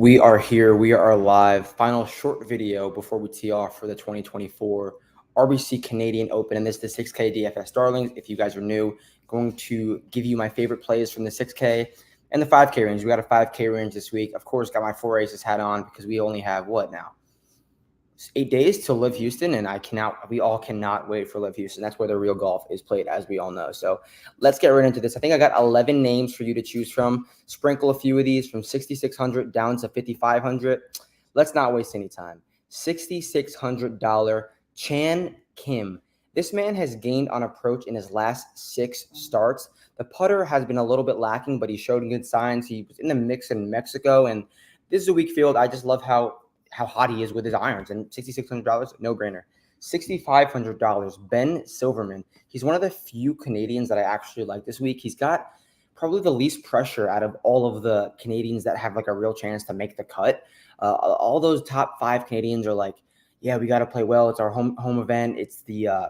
We are here. We are live. Final short video before we tee off for the 2024 RBC Canadian Open. And this is the 6K DFS Darlings. If you guys are new, going to give you my favorite plays from the 6K and the 5K range. We got a 5K range this week. Of course, got my 4 aces hat on because we only have what now? 8 days to Live Houston, and we all cannot wait for Live Houston. That's where the real golf is played, as we all know. So let's get right into this. I think I got 11 names for you to choose from. Sprinkle a few of these from 6,600 down to 5,500. Let's not waste any time. $6,600 Chan Kim. This man has gained on approach in his last 6 starts. The putter has been a little bit lacking, but he showed good signs. He was in the mix in Mexico, and this is a weak field. I just love how hot he is with his irons, and $6,600, no brainer. $6,500, Ben Silverman. He's one of the few Canadians that I actually like this week. He's got probably the least pressure out of all of the Canadians that have like a real chance to make the cut. All those top 5 Canadians are like, yeah, we got to play well. It's our home event. It's the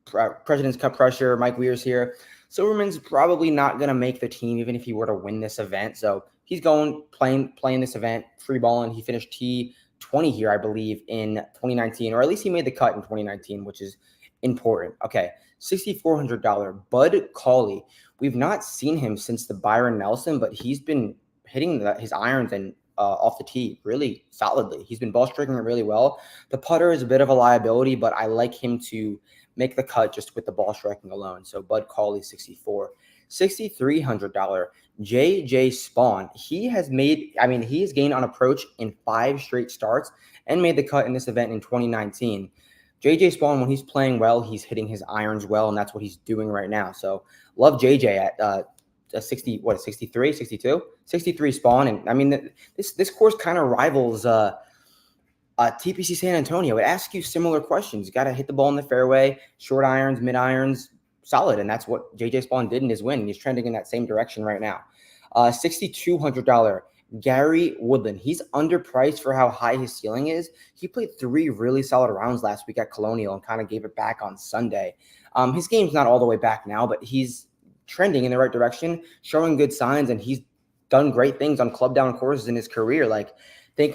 President's Cup pressure. Mike Weir's here. Silverman's probably not going to make the team even if he were to win this event. So he's playing this event, free balling. He finished T20 here, I believe, in 2019, or at least he made the cut in 2019, which is important. Okay, $6,400, Bud Cauley. We've not seen him since the Byron Nelson, but he's been hitting his irons and off the tee really solidly. He's been ball striking it really well. The putter is a bit of a liability, but I like him to make the cut just with the ball striking alone. So Bud Cauley, 64. $6,300, JJ Spawn. He has gained on approach in 5 straight starts and made the cut in this event in 2019. JJ Spawn, when he's playing well, he's hitting his irons well, and that's what he's doing right now. So love JJ at 63, 62? 63 Spawn. And I mean, this course kind of rivals TPC San Antonio. It asks you similar questions. You got to hit the ball in the fairway, short irons, mid irons, solid. And that's what JJ Spawn did in his win. And he's trending in that same direction right now. $6,200, Gary Woodland. He's underpriced for how high his ceiling is. He played 3 really solid rounds last week at Colonial and kind of gave it back on Sunday. His game's not all the way back now, but he's trending in the right direction, showing good signs, and he's done great things on club down courses in his career. Like, he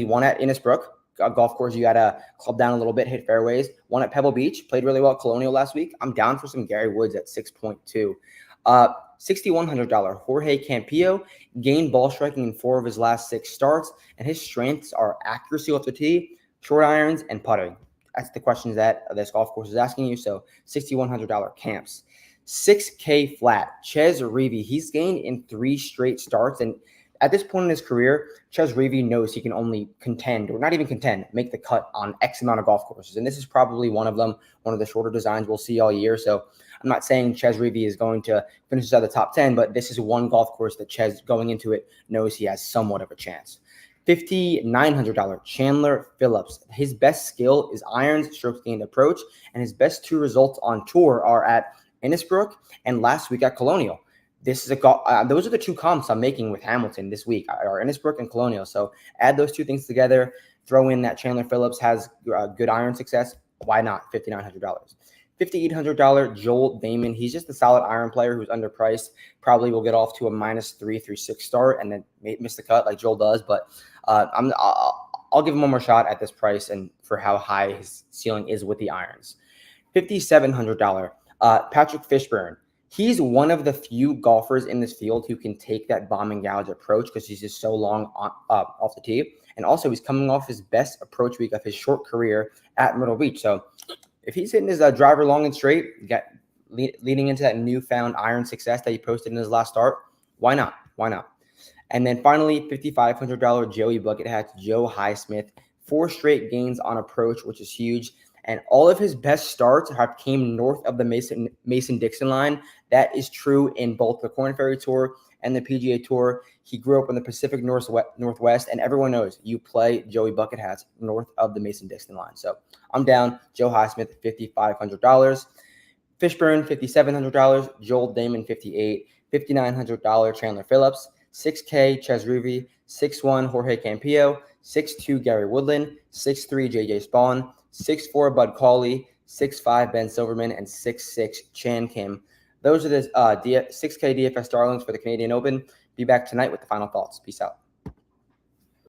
won at Innisbrook, a golf course you got to club down a little bit, hit fairways. Won at Pebble Beach, played really well at Colonial last week. I'm down for some Gary Woods at 6.2. $6,100, Jorge Campillo, gained ball striking in 4 of his last 6 starts, and his strengths are accuracy off the tee, short irons, and putting. That's the questions that this golf course is asking you. So $6,100 Camps. 6K flat, Chez Reavie. He's gained in 3 straight starts, and at this point in his career, Chez Reavie knows he can only contend, or not even contend, make the cut on X amount of golf courses. And this is probably one of them, one of the shorter designs we'll see all year. So I'm not saying Chez Reavie is going to finish at the top 10, but this is one golf course that Chez, going into it, knows he has somewhat of a chance. $5,900, Chandler Phillips. His best skill is irons, strokes gained approach, and his best 2 results on tour are at Innisbrook and last week at Colonial. Those are the 2 comps I'm making with Hamilton this week, are Innisbrook and Colonial. So add those 2 things together, throw in that Chandler Phillips has good iron success. Why not? $5,900. $5,800, Joel Damon. He's just a solid iron player who's underpriced. Probably will get off to a -3 through 6 start and then miss the cut like Joel does. But I'll give him one more shot at this price and for how high his ceiling is with the irons. $5,700, Patrick Fishburne. He's one of the few golfers in this field who can take that bomb and gouge approach because he's just so long off the tee. And also, he's coming off his best approach week of his short career at Myrtle Beach. So if he's hitting his driver long and straight, leading into that newfound iron success that he posted in his last start, why not? Why not? And then finally, $5,500 Joey Bucket Hats, Joe Highsmith. 4 straight gains on approach, which is huge. And all of his best starts have came north of the Mason-Dixon line. That is true in both the Korn Ferry Tour and the PGA Tour. He grew up in the Pacific Northwest, and everyone knows you play Joey Bucket Hats north of the Mason-Dixon line. So I'm down. Joe Highsmith, $5,500. Fishburne, $5,700. Joel Damon, $58,000. $5,900 Chandler Phillips. 6K Chez Reavie. 6'1" Jorge Campillo. 6'2" Gary Woodland. 6'3" JJ Spawn. 6'4" Bud Cauley, 6'5" Ben Silverman, and 6'6" Chan Kim. Those are the 6K DFS Darlings for the Canadian Open. Be back tonight with the final thoughts. Peace out.